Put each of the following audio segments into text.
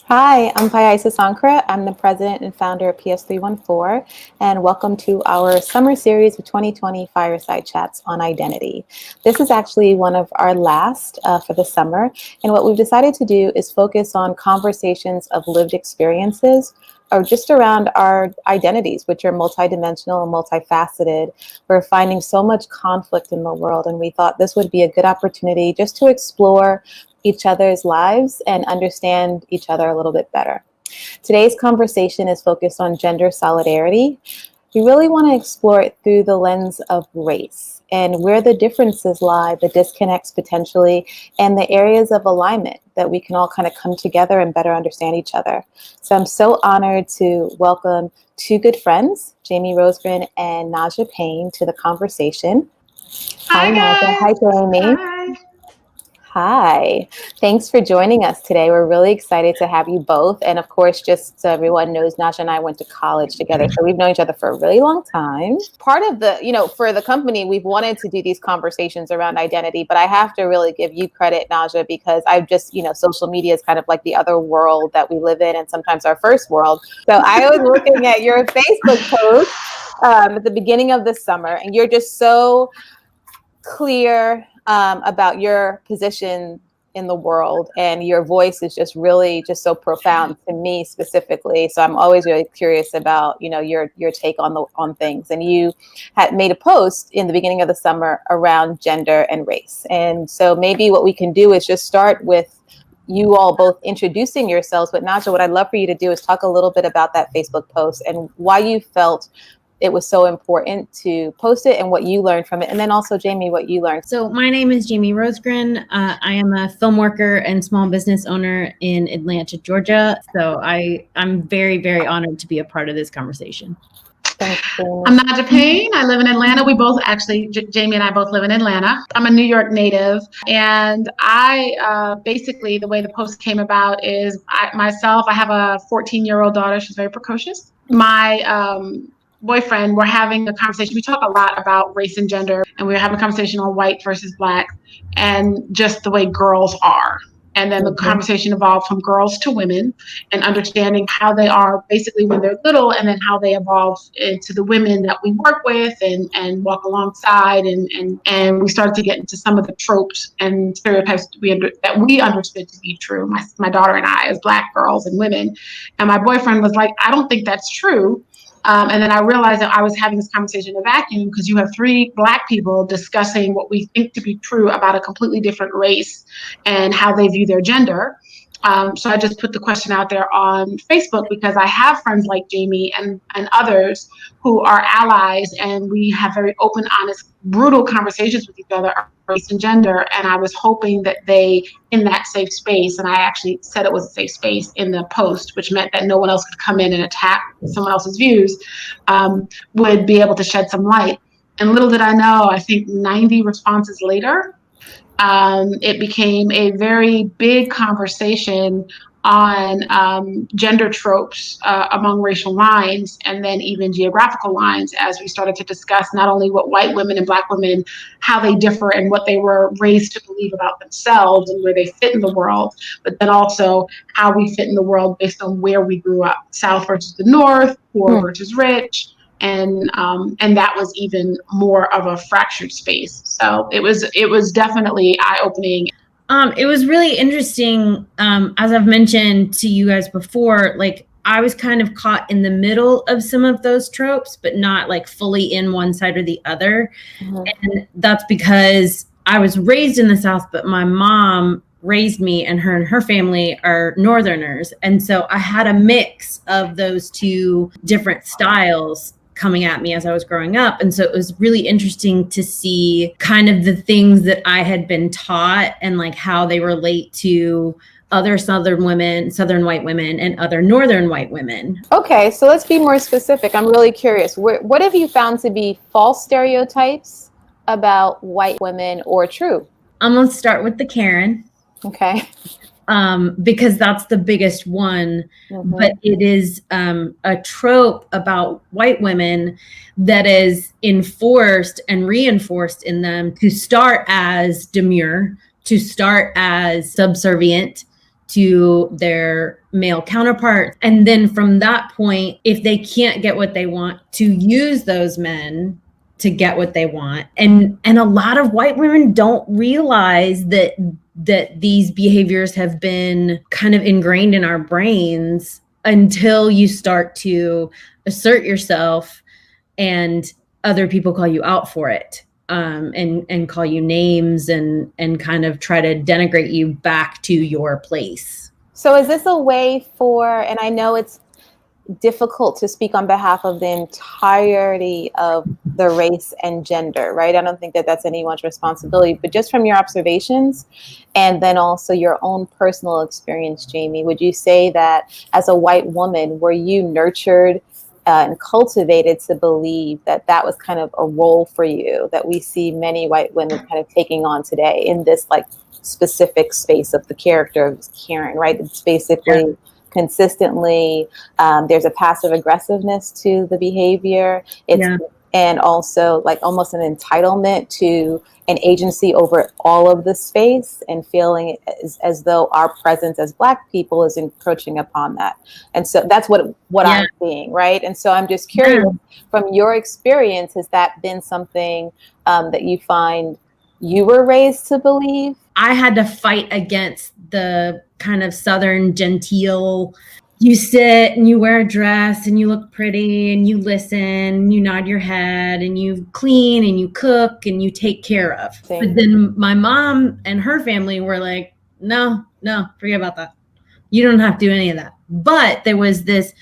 Hi, I'm Ankhra. I'm the president and founder of PS314, and welcome to our summer series of 2020 Fireside Chats on Identity. This is actually one of our last for the summer, and what we've decided to do is focus on conversations of lived experiences or just around our identities, which are multidimensional and multifaceted. We're finding so much conflict in the world, and we thought this would be a good opportunity just to explore each other's lives and understand each other a little bit better. Today's conversation is focused on gender solidarity. We really want to explore it through the lens of race and where the differences lie, the disconnects potentially, and the areas of alignment that we can all kind of come together and better understand each other. So I'm so honored to welcome two good friends, Jamie Rosebren and Nadja Payne, to the conversation. Hi, Nadja. guys. Hi, Jamie. Hi. Hi, thanks for joining us today. We're really excited to have you both. And of course, just so everyone knows, Nadja and I went to college together. So we've known each other for a really long time. Part of the, for the company, we've wanted to do these conversations around identity, but I have to really give you credit, Nadja, because I've just, social media is kind of like the other world that we live in and sometimes our first world. So I was looking at your Facebook post at the beginning of the summer, and you're just so clear about your position in the world, and your voice is just really just so profound to me specifically. So I'm always really curious about your take on things. And you had made a post in the beginning of the summer around gender and race. And so maybe what we can do is just start with you all both introducing yourselves. But Nadja, what I'd love for you to do is talk a little bit about that Facebook post and why you felt it was so important to post it and what you learned from it. And then also, Jamie, what you learned. So my name is Jamie Rosebren. I am a film worker and small business owner in Atlanta, Georgia. So I'm very, very honored to be a part of this conversation. I'm Nadja Payne. I live in Atlanta. We both actually, Jamie and I both live in Atlanta. I'm a New York native. And I basically, the way the post came about is I have a 14-year-old daughter. She's very precocious. My boyfriend, we're having a conversation. We talk a lot about race and gender, and we were having a conversation on white versus black and just the way girls are. And then the conversation evolved from girls to women and understanding how they are basically when they're little, and then how they evolve into the women that we work with and walk alongside. And we started to get into some of the tropes and stereotypes that we understood to be true, my daughter and I, as Black girls and women. And my boyfriend was like, I don't think that's true. And then I realized that I was having this conversation in a vacuum, because you have three Black people discussing what we think to be true about a completely different race and how they view their gender. So I just put the question out there on Facebook, because I have friends like Jamie and others who are allies, and we have very open, honest, brutal conversations with each other about race and gender. And I was hoping that they, in that safe space, and I actually said it was a safe space in the post, which meant that no one else could come in and attack someone else's views, would be able to shed some light. And little did I know, I think 90 responses later, it became a very big conversation on gender tropes among racial lines, and then even geographical lines, as we started to discuss not only what white women and Black women, how they differ and what they were raised to believe about themselves and where they fit in the world, but then also how we fit in the world based on where we grew up, South versus the North, poor versus rich. And that was even more of a fractured space. So it was definitely eye-opening. It was really interesting. As I've mentioned to you guys before, like I was kind of caught in the middle of some of those tropes, but not like fully in one side or the other. And that's because I was raised in the South, but my mom raised me, and her family are Northerners. And so I had a mix of those two different styles coming at me as I was growing up. And so it was really interesting to see kind of the things that I had been taught and like how they relate to other Southern white women and other Northern white women. Okay, so let's be more specific. I'm really curious. What have you found to be false stereotypes about white women or true? I'm going to start with the Karen. Okay. Because that's the biggest one, but it is a trope about white women that is enforced and reinforced in them to start as demure, to start as subservient, to their male counterparts. And then from that point, if they can't get what they want, to use those men to get what they want. And a lot of white women don't realize that these behaviors have been kind of ingrained in our brains until you start to assert yourself and other people call you out for it. And call you names and kind of try to denigrate you back to your place. So is this a way for, and I know it's difficult to speak on behalf of the entirety of the race and gender, right? I don't think that that's anyone's responsibility, but just from your observations and then also your own personal experience, Jamie, would you say that as a white woman, were you nurtured and cultivated to believe that that was kind of a role for you that we see many white women kind of taking on today in this like specific space of the character of Karen, right? It's basically consistently, there's a passive aggressiveness to the behavior. And also like almost an entitlement to an agency over all of the space and feeling as though our presence as Black people is encroaching upon that. And so that's what I'm seeing, right? And so I'm just curious, from your experience, has that been something that you find you were raised to believe? I had to fight against the kind of Southern genteel, you sit and you wear a dress and you look pretty and you listen and you nod your head and you clean and you cook and you take care of. But then my mom and her family were like, no, forget about that. You don't have to do any of that. But there was this,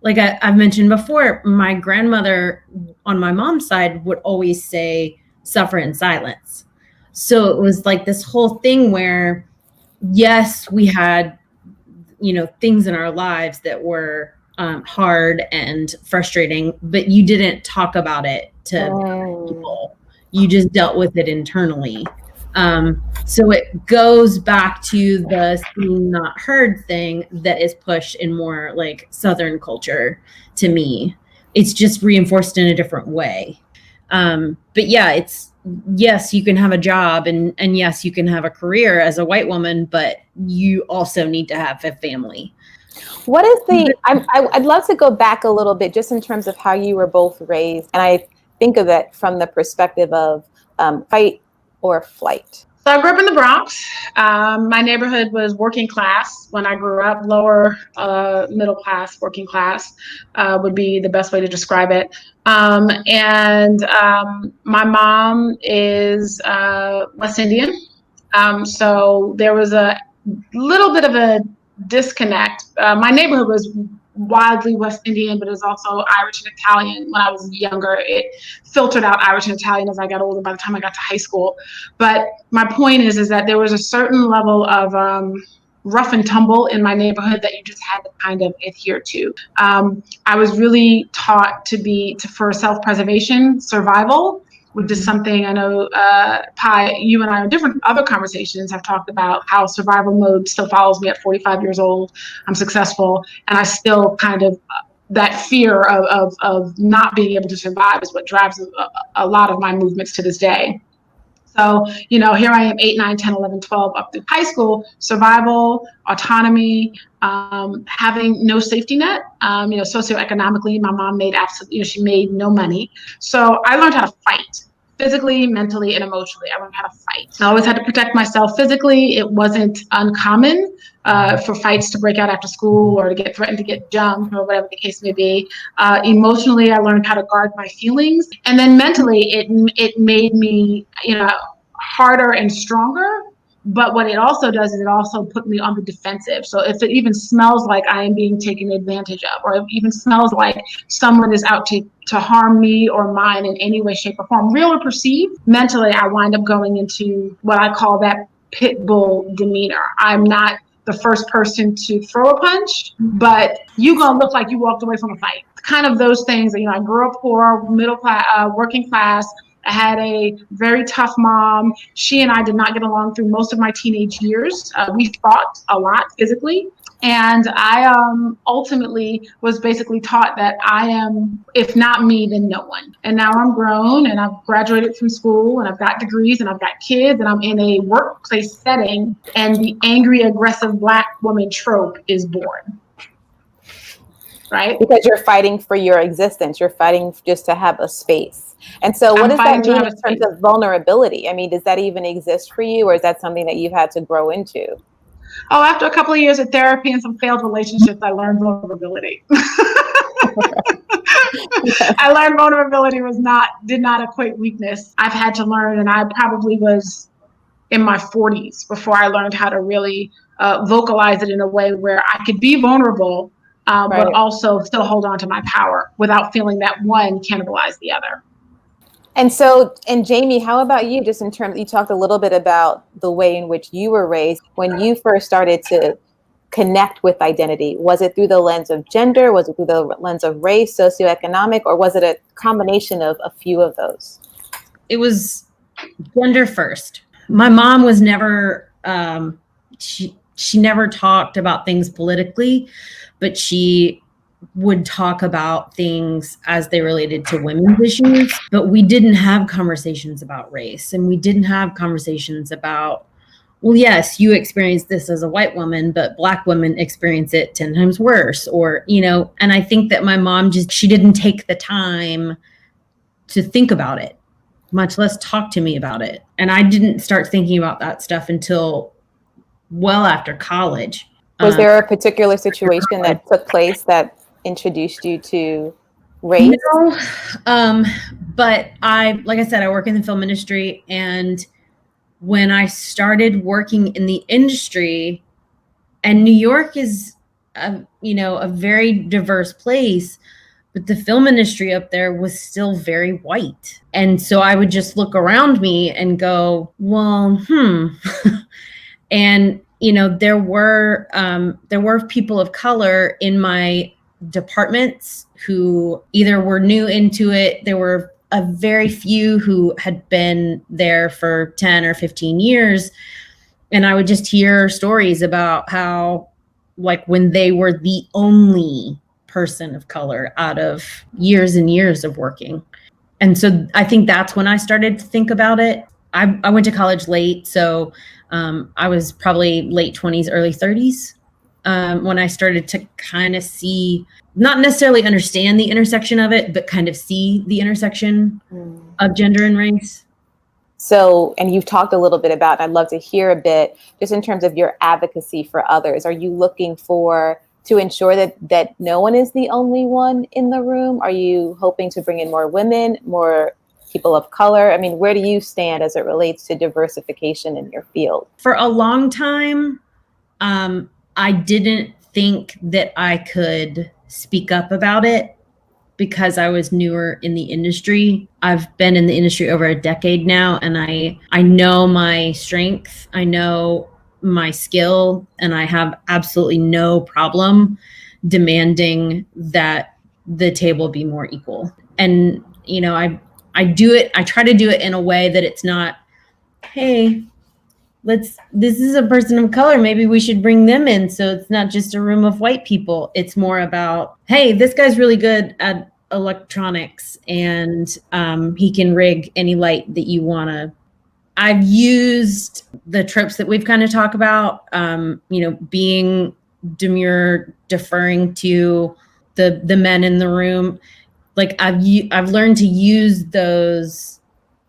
like I've mentioned before, my grandmother on my mom's side would always say, suffer in silence. So it was like this whole thing where, yes, we had, things in our lives that were hard and frustrating, but you didn't talk about it to people. You just dealt with it internally. So it goes back to the seen, not heard thing that is pushed in more like Southern culture to me. It's just reinforced in a different way. But yeah, yes, you can have a job and yes, you can have a career as a white woman, but you also need to have a family. What is I'd love to go back a little bit just in terms of how you were both raised. And I think of it from the perspective of fight or flight. So I grew up in the Bronx. My neighborhood was working class when I grew up. Lower middle class, working class would be the best way to describe it. And my mom is West Indian. So there was a little bit of a disconnect. My neighborhood was wildly West Indian, but it was also Irish and Italian. When I was younger, it filtered out Irish and Italian as I got older by the time I got to high school. But my point is that there was a certain level of rough and tumble in my neighborhood that you just had to kind of adhere to. I was really taught for self-preservation, survival, which is something I know, Pi, you and I in different other conversations have talked about how survival mode still follows me at 45 years old. I'm successful, and I still kind of, that fear of not being able to survive is what drives a lot of my movements to this day. So, here I am 8, 9, 10, 11, 12 up through high school, survival, autonomy, having no safety net, socioeconomically, my mom made she made no money. So I learned how to fight physically, mentally, and emotionally. I learned how to fight. I always had to protect myself physically. It wasn't uncommon for fights to break out after school or to get threatened to get jumped or whatever the case may be. Emotionally, I learned how to guard my feelings. And then mentally, it made me, harder and stronger. But what it also does is it also put me on the defensive. So if it even smells like I am being taken advantage of, or it even smells like someone is out to harm me or mine in any way, shape, or form, real or perceived, mentally, I wind up going into what I call that pit bull demeanor. I'm not the first person to throw a punch, but you gonna look like you walked away from a fight. Kind of those things. I grew up poor, middle class, working class. I had a very tough mom. She and I did not get along through most of my teenage years. We fought a lot physically. And I ultimately was basically taught that I am, if not me, then no one. And now I'm grown and I've graduated from school and I've got degrees and I've got kids and I'm in a workplace setting, and the angry, aggressive Black woman trope is born. Right? Because you're fighting for your existence. You're fighting just to have a space. And so what does that mean in terms of vulnerability? I mean, does that even exist for you, or is that something that you've had to grow into? Oh, after a couple of years of therapy and some failed relationships, I learned vulnerability. I learned vulnerability did not equate weakness. I've had to learn, and I probably was in my 40s before I learned how to really vocalize it in a way where I could be vulnerable, but also still hold on to my power without feeling that one cannibalized the other. And so, and Jamie, how about you? Just in terms, you talked a little bit about the way in which you were raised. When you first started to connect with identity, was it through the lens of gender? Was it through the lens of race, socioeconomic, or was it a combination of a few of those? It was gender first. My mom was never, she never talked about things politically, but she would talk about things as they related to women's issues. But we didn't have conversations about race, and we didn't have conversations about, well, yes, you experience this as a white woman, but Black women experience it 10 times worse, or, you know, and I think that my mom she didn't take the time to think about it, much less talk to me about it. And I didn't start thinking about that stuff until well after college. Was there a particular situation that took place that introduced you to race? No, but like I said, I work in the film industry, and when I started working in the industry, and New York is a very diverse place, but the film industry up there was still very white. And so I would just look around me and go, well, and there were people of color in my departments who either were new into it. There were a very few who had been there for 10 or 15 years. And I would just hear stories about how, like, when they were the only person of color out of years and years of working. And so I think that's when I started to think about it. I went to college late, so I was probably late 20s, early 30s when I started to kind of see, not necessarily understand the intersection of it, but kind of see the intersection of gender and race. So, and you've talked a little bit about, I'd love to hear a bit, just in terms of your advocacy for others. Are you looking to ensure that no one is the only one in the room? Are you hoping to bring in more women, more people of color? I mean, where do you stand as it relates to diversification in your field? For a long time, I didn't think that I could speak up about it because I was newer in the industry. I've been in the industry over a decade now, and I know my strength, I know my skill, and I have absolutely no problem demanding that the table be more equal. And, I do it, I try to do it in a way that it's not, hey, this is a person of color, maybe we should bring them in, so it's not just a room of white people. It's more about, hey, this guy's really good at electronics, and he can rig any light that you want to. I've used the tropes that we've kind of talked about, being demure, deferring to the men in the room. Like I've learned to use those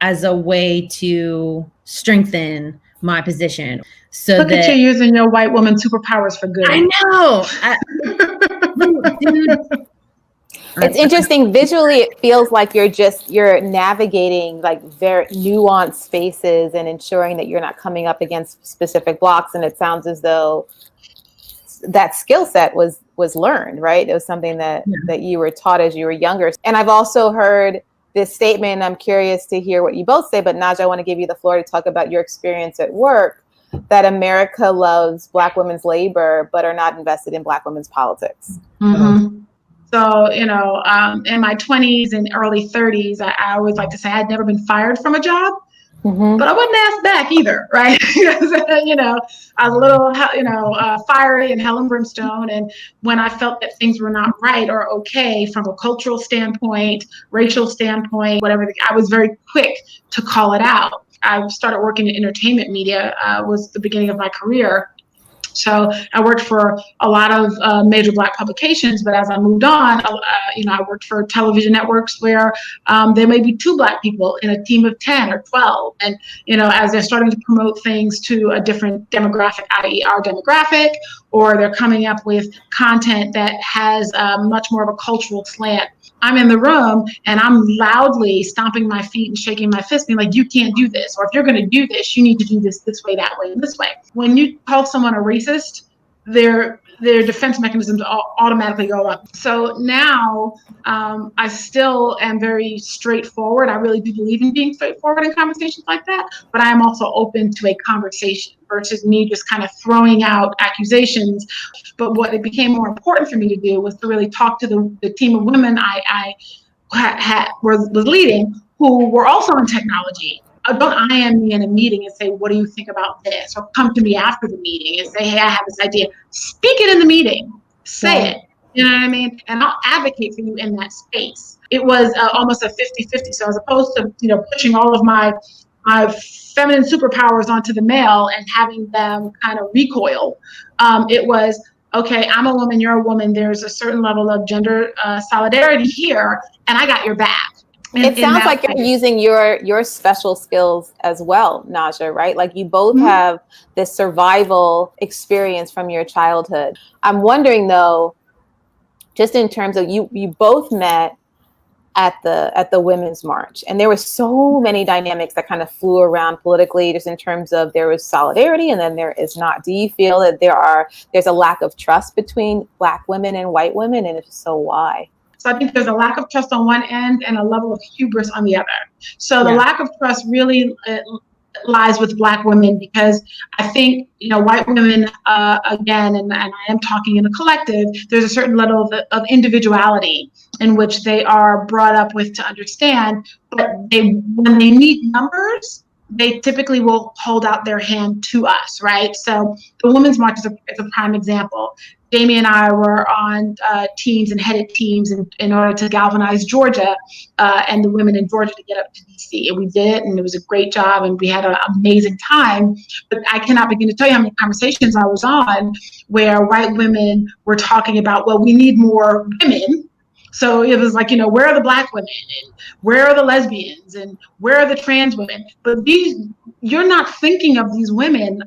as a way to strengthen my position. So look at you using your white woman superpowers for good. I know. Dude. It's interesting. Visually, it feels like you're navigating like very nuanced spaces and ensuring that you're not coming up against specific blocks. And it sounds as though that skill set was learned, right? It was something that you were taught as you were younger. And I've also heard this statement. I'm curious to hear what you both say, but Nadja, I want to give you the floor to talk about your experience at work, that America loves Black women's labor, but are not invested in Black women's politics. Mm-hmm. So, in my 20s and early 30s, I always like to say I'd never been fired from a job, But I wouldn't ask back either, right? Because, I was a little, fiery and hell and brimstone. And when I felt that things were not right or okay from a cultural standpoint, racial standpoint, whatever, I was very quick to call it out. I started working in entertainment media, was the beginning of my career. So I worked for a lot of major Black publications, but as I moved on, I worked for television networks where there may be 2 Black people in a team of 10 or 12. And, as they're starting to promote things to a different demographic, i.e. our demographic, or they're coming up with content that has much more of a cultural slant, I'm in the room and I'm loudly stomping my feet and shaking my fist, being like, you can't do this. Or if you're going to do this, you need to do this way, that way, and this way. When you call someone a racist, their defense mechanisms automatically go up. So now I still am very straightforward. I really do believe in being straightforward in conversations like that, but I am also open to a conversation versus me just kind of throwing out accusations. But what it became more important for me to do was to really talk to the team of women I was leading, who were also in technology. Don't IM me in a meeting and say, what do you think about this? Or come to me after the meeting and say, hey, I have this idea. Speak it in the meeting. Say it. You know what I mean? And I'll advocate for you in that space. It was almost a 50-50. So as opposed to, pushing all of my feminine superpowers onto the male and having them kind of recoil, it was, okay, I'm a woman, you're a woman. There's a certain level of gender solidarity here, and I got your back. It sounds like you're using your special skills as well, Nadja, right? Like you both have this survival experience from your childhood. I'm wondering though, just in terms of you both met at the Women's March, and there were so many dynamics that kind of flew around politically, just in terms of there was solidarity and then there is not. Do you feel that there's a lack of trust between Black women and white women, and if so, why? So I think there's a lack of trust on one end and a level of hubris on the other. So the lack of trust really lies with Black women, because I think, white women, again, and I am talking in a collective, there's a certain level of individuality in which they are brought up with to understand, but when they need numbers, they typically will hold out their hand to us, right? So the Women's March is a prime example. Jamie and I were on teams and headed teams in order to galvanize Georgia and the women in Georgia to get up to DC. And we did it, and it was a great job, and we had an amazing time. But I cannot begin to tell you how many conversations I was on where white women were talking about, well, we need more women. So it was like, where are the Black women, and where are the lesbians, and where are the trans women? But you're not thinking of these women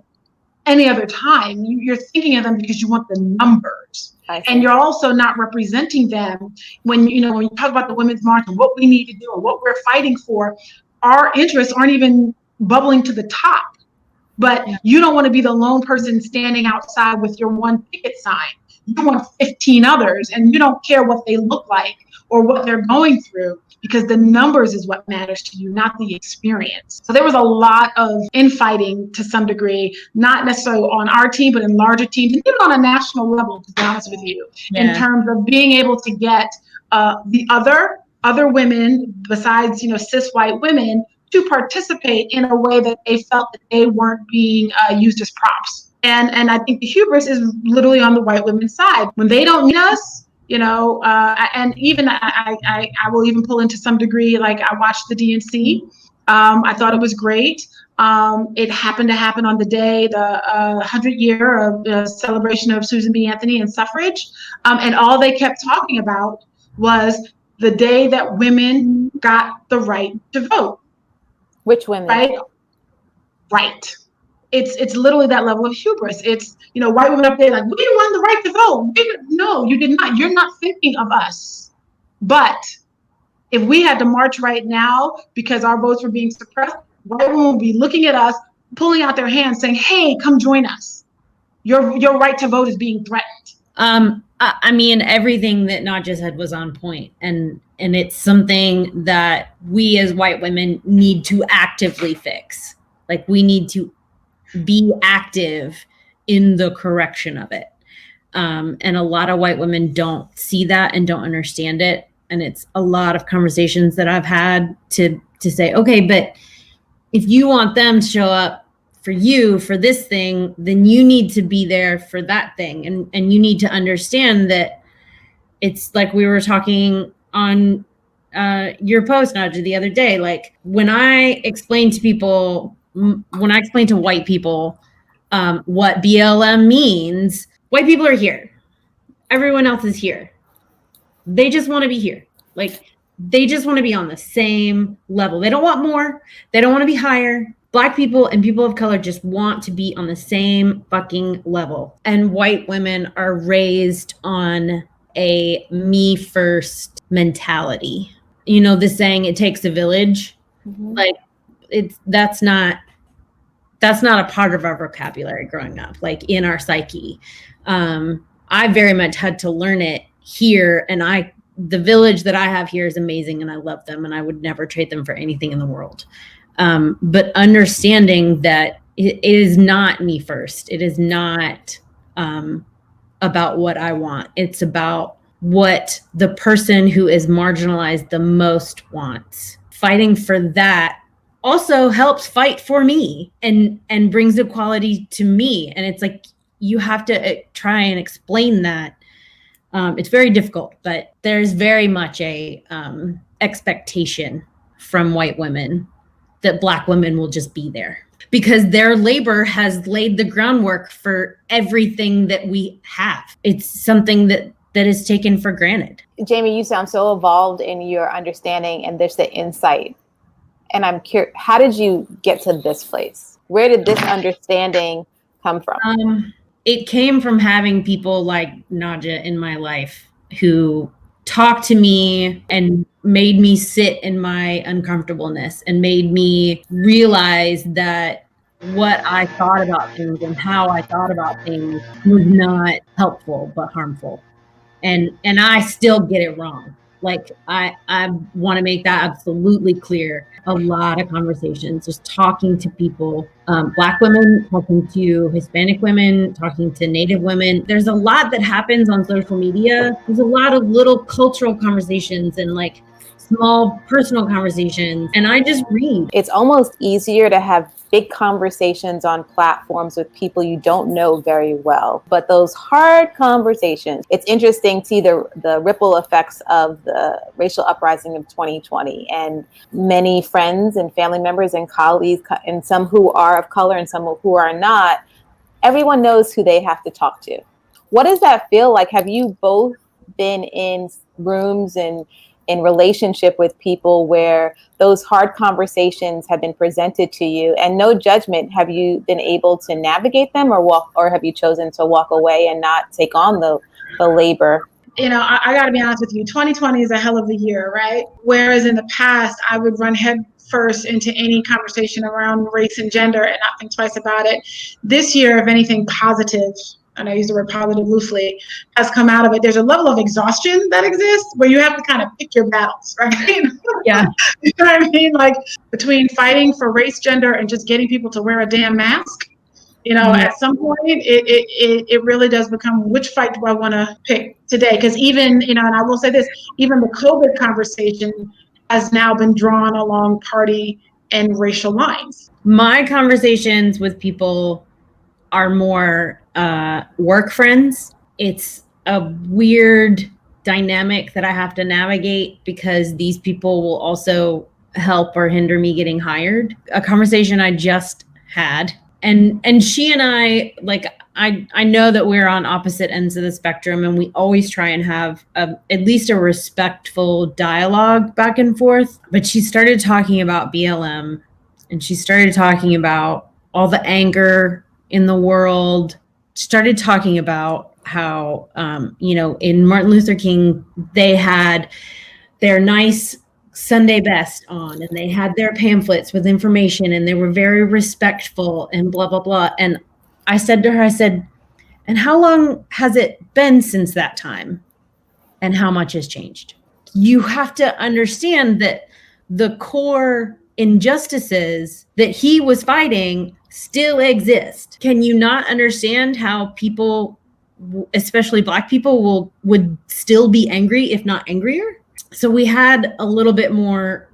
any other time. You're thinking of them because you want the numbers, and you're also not representing them when you talk about the Women's March and what we need to do and what we're fighting for. Our interests aren't even bubbling to the top, but you don't want to be the lone person standing outside with your one picket sign. You want 15 others, and you don't care what they look like or what they're going through, because the numbers is what matters to you, not the experience. So there was a lot of infighting to some degree, not necessarily on our team, but in larger teams, and even on a national level, to be honest with you, in terms of being able to get the other women besides, cis white women to participate in a way that they felt that they weren't being used as props. And I think the hubris is literally on the white women's side. When they don't need us, and even I will even pull into some degree, like I watched the DNC. I thought it was great. It happened to happen on the day, the 100-year of the celebration of Susan B. Anthony and suffrage. And all they kept talking about was the day that women got the right to vote. Which women? Right. It's literally that level of hubris. It's, white women up there like, we won the right to vote. No, you did not. You're not thinking of us. But if we had to march right now because our votes were being suppressed, white women would be looking at us, pulling out their hands saying, hey, come join us. Your right to vote is being threatened. I mean, everything that Nadja said was on point, and it's something that we as white women need to actively fix. Like, we need to be active in the correction of it. And a lot of white women don't see that and don't understand it. And it's a lot of conversations that I've had to say, okay, but if you want them to show up for you for this thing, then you need to be there for that thing. And you need to understand that it's like we were talking on your post, Nadja, the other day. Like when I explain to people, when I explain to white people what BLM means, white people are here. Everyone else is here. They just want to be here. Like they just want to be on the same level. They don't want more. They don't want to be higher. Black people and people of color just want to be on the same fucking level. And white women are raised on a me first mentality. You know, the saying, it takes a village. Mm-hmm. Like that's not a part of our vocabulary growing up, like in our psyche. I very much had to learn it here, and the village that I have here is amazing, and I love them, and I would never trade them for anything in the world. But understanding that it is not me first. It is not about what I want. It's about what the person who is marginalized the most wants. Fighting for that also helps fight for me and brings equality to me. And it's like, you have to try and explain that. It's very difficult, but there's very much a expectation from white women that Black women will just be there because their labor has laid the groundwork for everything that we have. It's something that is taken for granted. Jamie, you sound so evolved in your understanding and there's the insight. And I'm curious, how did you get to this place? Where did this understanding come from? It came from having people like Nadja in my life who talked to me and made me sit in my uncomfortableness and made me realize that what I thought about things and how I thought about things was not helpful, but harmful. And I still get it wrong. Like I want to make that absolutely clear. A lot of conversations, just talking to people, Black women, talking to Hispanic women, talking to Native women. There's a lot that happens on social media. There's a lot of little cultural conversations and like small personal conversations. And I just read. It's almost easier to have big conversations on platforms with people you don't know very well. But those hard conversations, it's interesting to see the ripple effects of the racial uprising of 2020 and many friends and family members and colleagues and some who are of color and some who are not. Everyone knows who they have to talk to. What does that feel like? Have you both been in rooms and in relationship with people where those hard conversations have been presented to you and no judgment? Have you been able to navigate them or have you chosen to walk away and not take on the labor? You know, I got to be honest with you. 2020 is a hell of a year, right? Whereas in the past, I would run head first into any conversation around race and gender and not think twice about it. This year, if anything positive, and I use the word positive loosely, has come out of it. There's a level of exhaustion that exists where you have to kind of pick your battles, right? Yeah. You know what I mean? Like between fighting for race, gender, and just getting people to wear a damn mask, you know, at some point, it really does become, which fight do I want to pick today? Because even, you know, and I will say this, even the COVID conversation has now been drawn along party and racial lines. My conversations with people are more work friends. It's a weird dynamic that I have to navigate because these people will also help or hinder me getting hired. A conversation I just had, and she and I, like, I know that we're on opposite ends of the spectrum and we always try and have at least a respectful dialogue back and forth. But she started talking about BLM and she started talking about all the anger in the world, started talking about how, you know, in Martin Luther King, they had their nice Sunday best on and they had their pamphlets with information and they were very respectful and blah, blah, blah. And I said to her, I said, and how long has it been since that time? And how much has changed? You have to understand that the core injustices that he was fighting still exist. Can you not understand how people, especially Black people, would still be angry, if not angrier? So we had a little bit more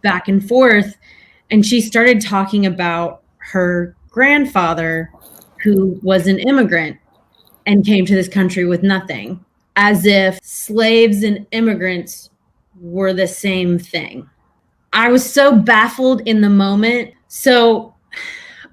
back and forth. And she started talking about her grandfather, who was an immigrant and came to this country with nothing, as if slaves and immigrants were the same thing. I was so baffled in the moment. So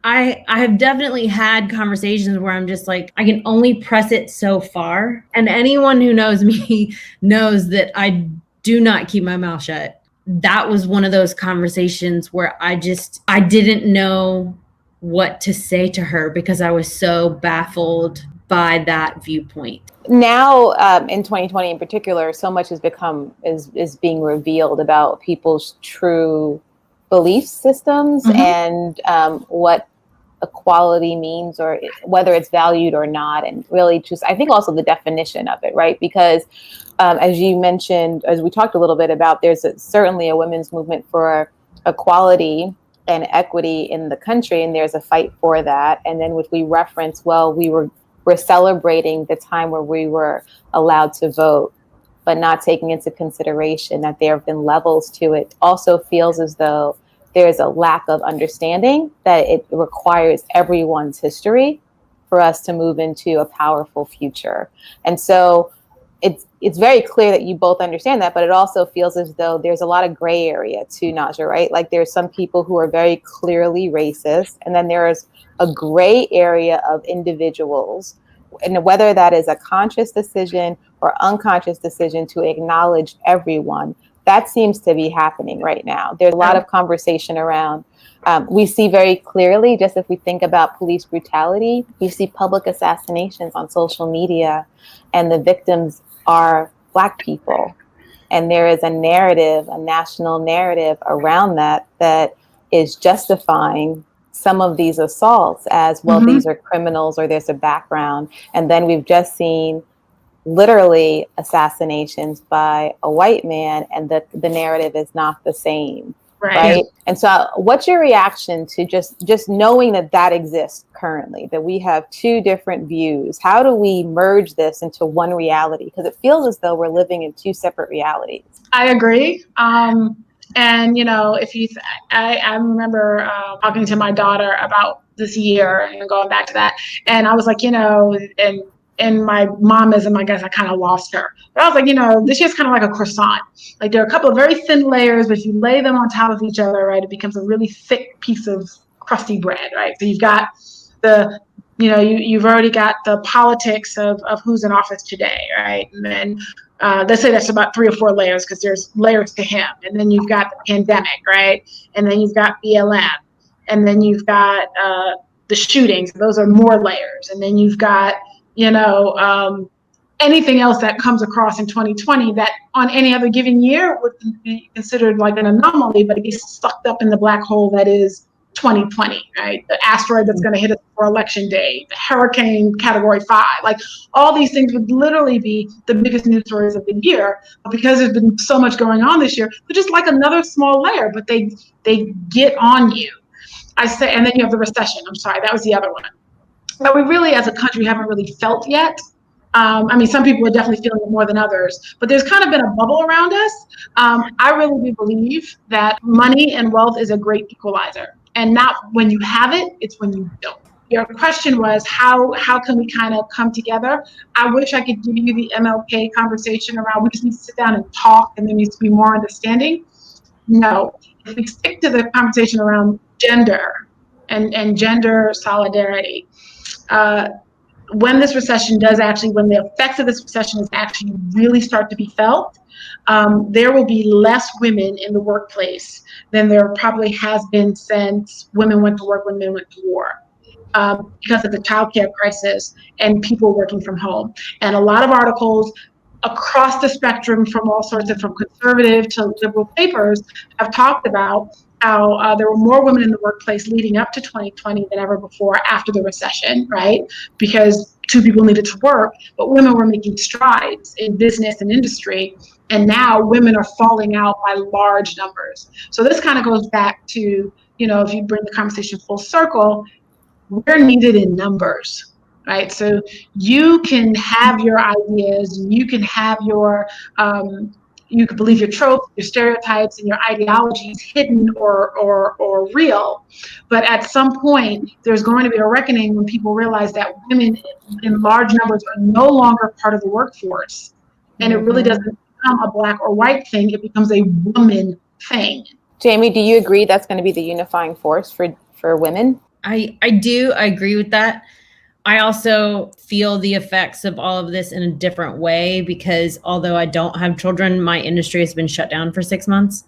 I have definitely had conversations where I'm just like, I can only press it so far. And anyone who knows me knows that I do not keep my mouth shut. That was one of those conversations where I didn't know what to say to her because I was so baffled by that viewpoint. Now, in 2020 in particular, so much has become is being revealed about people's true belief systems and what equality means, or whether it's valued or not, and really just, I think also the definition of it, right? Because as you mentioned, as we talked a little bit about, there's certainly a women's movement for equality and equity in the country, and there's a fight for that. And then if we reference, well, we're celebrating the time where we were allowed to vote, but not taking into consideration that there have been levels to it. Also feels as though there's a lack of understanding that it requires everyone's history for us to move into a powerful future. And so it's very clear that you both understand that, but it also feels as though there's a lot of gray area too, Nadja, right? Like there's some people who are very clearly racist, and then there's a gray area of individuals, and whether that is a conscious decision or unconscious decision to acknowledge everyone, that seems to be happening right now. There's a lot of conversation around, we see very clearly, just if we think about police brutality, you see public assassinations on social media, and the victims are Black people. And there is a narrative, a national narrative around that is justifying some of these assaults as, well, these are criminals or there's a background. And then we've just seen literally assassinations by a white man, and the narrative is not the same. Right. And so what's your reaction to just knowing that exists currently, that we have two different views? How do we merge this into one reality? Because it feels as though we're living in two separate realities. I agree. And, you know, I remember talking to my daughter about this year and going back to that. And I was like, you know, and my momism, I guess I kind of lost her. But I was like, you know, this year's kind of like a croissant. Like there are a couple of very thin layers, but if you lay them on top of each other, right, it becomes a really thick piece of crusty bread, right? So you've got you've already got the politics of who's in office today, right? And then let's say that's about 3 or 4 layers because there's layers to him. And then you've got the pandemic, right? And then you've got BLM. And then you've got the shootings. Those are more layers. And then you've got anything else that comes across in 2020 that on any other given year would be considered like an anomaly, but it gets sucked up in the black hole that is 2020, right? The asteroid that's going to hit us for election day, the hurricane category 5, like all these things would literally be the biggest news stories of the year because there's been so much going on this year. They're just like another small layer, but they get on you. I say, and then you have the recession. I'm sorry, that was the other one. But we really, as a country, haven't really felt yet. I mean, some people are definitely feeling it more than others, but there's kind of been a bubble around us. I really do believe that money and wealth is a great equalizer, and not when you have it, it's when you don't. Your question was, how can we kind of come together? I wish I could give you the MLK conversation around, we just need to sit down and talk, and there needs to be more understanding. No, if we stick to the conversation around gender and gender solidarity, when this recession when the effects of this recession is actually really start to be felt, there will be less women in the workplace than there probably has been since women went to work when men went to war, because of the childcare crisis and people working from home. And a lot of articles across the spectrum from conservative to liberal papers have talked about how there were more women in the workplace leading up to 2020 than ever before after the recession, right? Because 2 people needed to work, but women were making strides in business and industry, and now women are falling out by large numbers. So this kind of goes back to, if you bring the conversation full circle, we're needed in numbers, right? So you can have your ideas, you can have your you could believe your tropes, your stereotypes, and your ideologies hidden or real. But at some point, there's going to be a reckoning when people realize that women in large numbers are no longer part of the workforce. And it really doesn't become a black or white thing. It becomes a woman thing. Jamie, do you agree that's going to be the unifying force for women? I do. I agree with that. I also feel the effects of all of this in a different way because although I don't have children, my industry has been shut down for 6 months.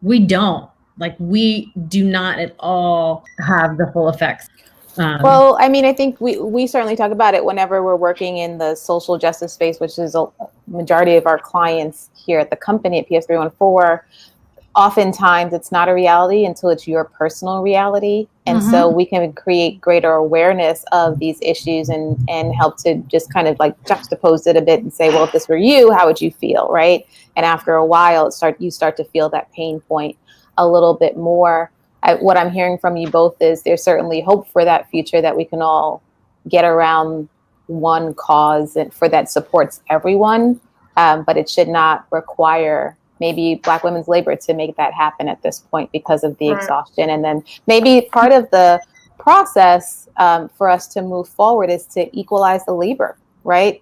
We do not at all have the full effects. Well, I mean, I think we certainly talk about it whenever we're working in the social justice space, which is a majority of our clients here at the company at PS314. Oftentimes it's not a reality until it's your personal reality. And so we can create greater awareness of these issues and help to just kind of like juxtapose it a bit and say, well, if this were you, how would you feel? Right. And after a while, you start to feel that pain point a little bit more. What I'm hearing from you both is there's certainly hope for that future that we can all get around one cause and for that supports everyone. But it should not require maybe Black women's labor to make that happen at this point because of the exhaustion. And then maybe part of the process for us to move forward is to equalize the labor, right?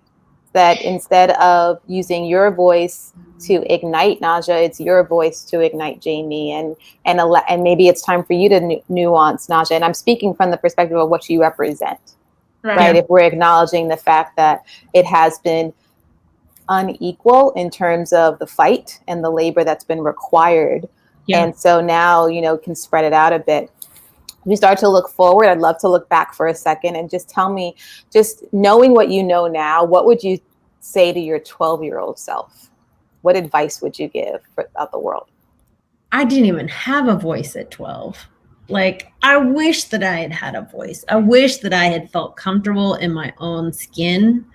That instead of using your voice to ignite Nadja, it's your voice to ignite Jamie, and maybe it's time for you to nuance Nadja. And I'm speaking from the perspective of what you represent, right? If we're acknowledging the fact that it has been unequal in terms of the fight and the labor that's been required. And so now, can spread it out a bit. We start to look forward. I'd love to look back for a second and just tell me, just knowing what you know now, what would you say to your 12-year-old self? What advice would you give about the world? I didn't even have a voice at 12. Like, I wish that I had had a voice. I wish that I had felt comfortable in my own skin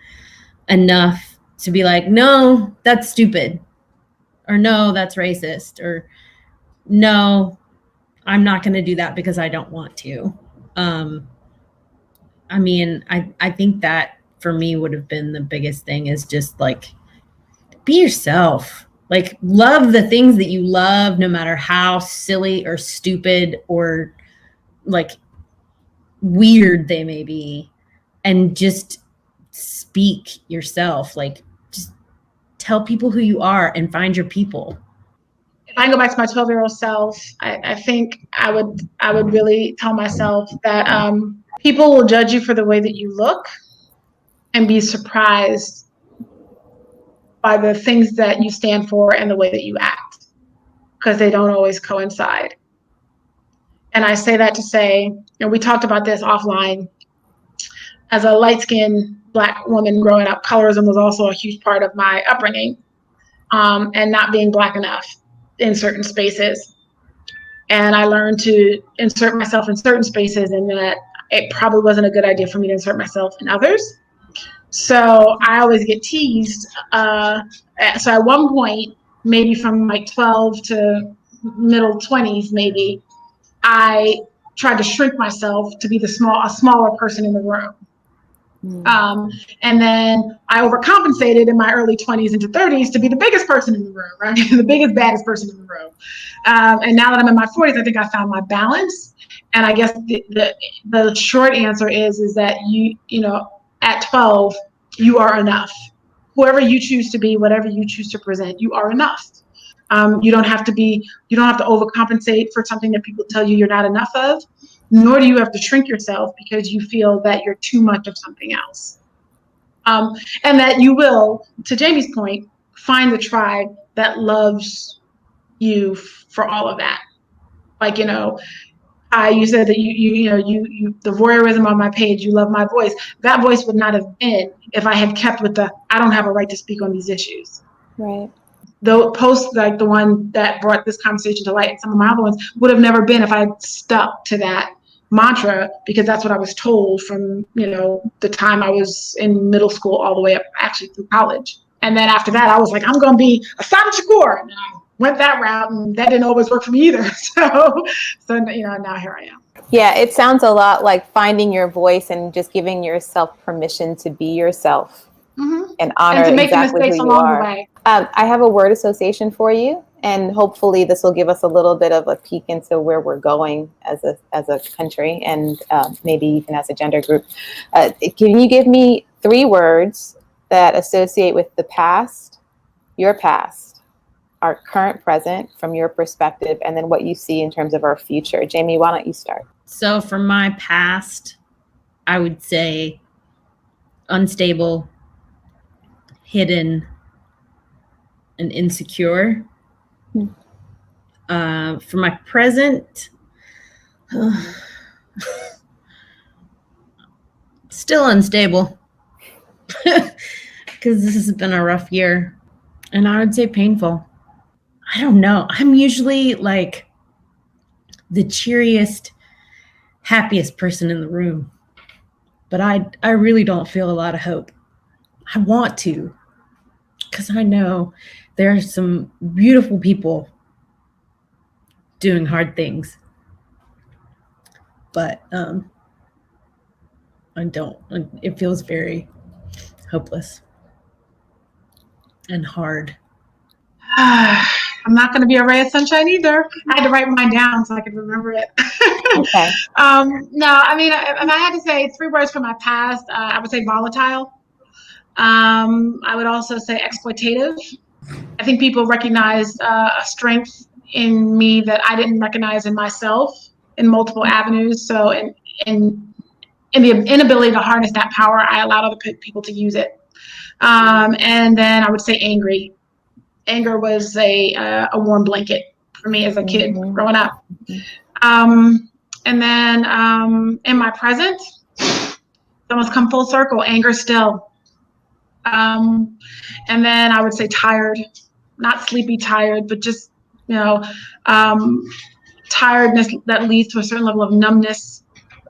enough to be like, no, that's stupid. Or no, that's racist. Or no, I'm not going to do that because I don't want to. I mean, I think that for me would have been the biggest thing is just like, be yourself. Like, love the things that you love, no matter how silly or stupid or like weird they may be. And just speak yourself. Like, just tell people who you are and find your people. If I go back to my 12-year-old self, I think I would really tell myself that people will judge you for the way that you look and be surprised by the things that you stand for and the way that you act, because they don't always coincide. And I say that to say, we talked about this offline. As a light-skinned Black woman growing up, colorism was also a huge part of my upbringing, and not being Black enough in certain spaces. And I learned to insert myself in certain spaces, and that it probably wasn't a good idea for me to insert myself in others. So I always get teased. So at one point, maybe from like 12 to middle 20s, maybe, I tried to shrink myself to be a smaller person in the room. And then I overcompensated in my early 20s into 30s to be the biggest person in the room, right? The biggest, baddest person in the room. And now that I'm in my 40s, I think I found my balance. And I guess the short answer is that you at 12, you are enough. Whoever you choose to be, whatever you choose to present, you are enough. You don't have to overcompensate for something that people tell you you're not enough of, nor do you have to shrink yourself because you feel that you're too much of something else. And that you will, to Jamie's point, find the tribe that loves you for all of that. Like, you said that you the voyeurism on my page, you love my voice. That voice would not have been if I had kept with I don't have a right to speak on these issues. Right. The posts like the one that brought this conversation to light and some of my other ones would have never been if I had stuck to that mantra, because that's what I was told from, the time I was in middle school all the way up actually through college. And then after that, I was like, I'm going to be a Sada Shakur. And then I went that route, and that didn't always work for me either. So now here I am. Yeah, it sounds a lot like finding your voice and just giving yourself permission to be yourself and honor and to make exactly mistakes who you along are. the way. I have a word association for you, and hopefully this will give us a little bit of a peek into where we're going as a country, and maybe even as a gender group. Can you give me 3 words that associate with the past, your past, our current present from your perspective, and then what you see in terms of our future? Jamie, why don't you start? So for my past, I would say unstable, hidden, and insecure. For my present, still unstable, because this has been a rough year, and I would say painful. I don't know. I'm usually like the cheeriest, happiest person in the room, but I really don't feel a lot of hope. I want to, because I know there are some beautiful people doing hard things, but I don't. It feels very hopeless and hard. I'm not going to be a ray of sunshine either. I had to write mine down so I could remember it. Okay. No, I mean, if I had to say 3 words from my past, I would say volatile. I would also say exploitative. I think people recognized a strength in me that I didn't recognize in myself in multiple avenues. So in the inability to harness that power, I allowed other people to use it. And then I would say angry. Anger was a warm blanket for me as a kid growing up. And then in my present, it's almost come full circle, anger still. And then I would say tired, not sleepy tired, but just, tiredness that leads to a certain level of numbness,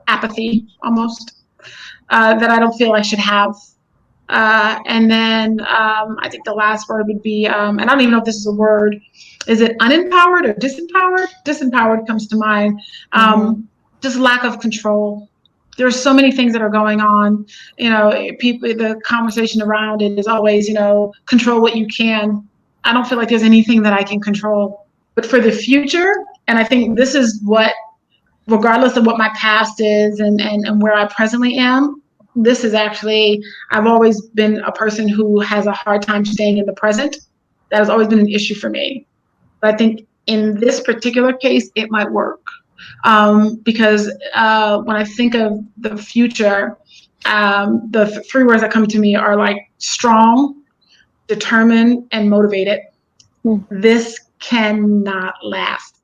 apathy almost, that I don't feel I should have. And then I think the last word would be, and I don't even know if this is a word, is it unempowered or disempowered? Disempowered comes to mind. Just lack of control. There's so many things that are going on. People, the conversation around it is always, control what you can. I don't feel like there's anything that I can control. But for the future, and I think this is what, regardless of what my past is and where I presently am, this is actually, I've always been a person who has a hard time staying in the present. That has always been an issue for me. But I think in this particular case, it might work. Because when I think of the future, the 3 words that come to me are like strong, determined, and motivated. This cannot last.